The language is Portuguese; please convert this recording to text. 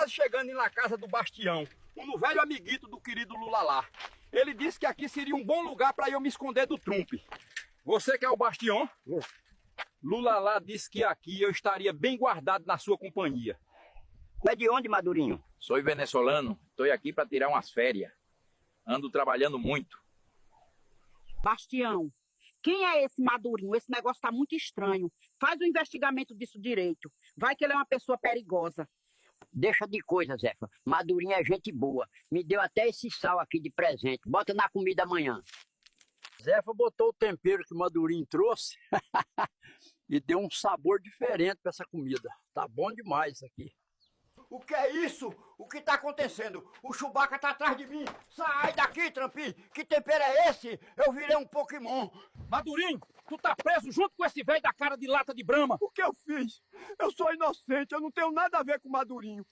quase chegando na casa do Bastião, um velho amiguito do querido Lula lá. Ele disse que aqui seria um bom lugar para eu me esconder do Trump. Você que é o Bastião? Lula lá disse que aqui eu estaria bem guardado na sua companhia. É de onde, Madurinho? Sou venezuelano, estou aqui para tirar umas férias. Ando trabalhando muito. Bastião, quem é esse Madurinho? Esse negócio tá muito estranho. Faz o investimento disso direito. Vai que ele é uma pessoa perigosa. Deixa de coisa, Zefa. Madurinho é gente boa. Me deu até esse sal aqui de presente. Bota na comida amanhã. Zefa botou o tempero que o Madurinho trouxe e deu um sabor diferente para essa comida. Tá bom demais isso aqui. O que é isso? O que tá acontecendo? O Chewbacca tá atrás de mim. Sai daqui, Trampinho. Que tempero é esse? Eu virei um Pokémon. Madurinho, tu tá preso junto com esse velho da cara de lata de Brahma. O que eu fiz? Eu sou inocente, eu não tenho nada a ver com o Madurinho.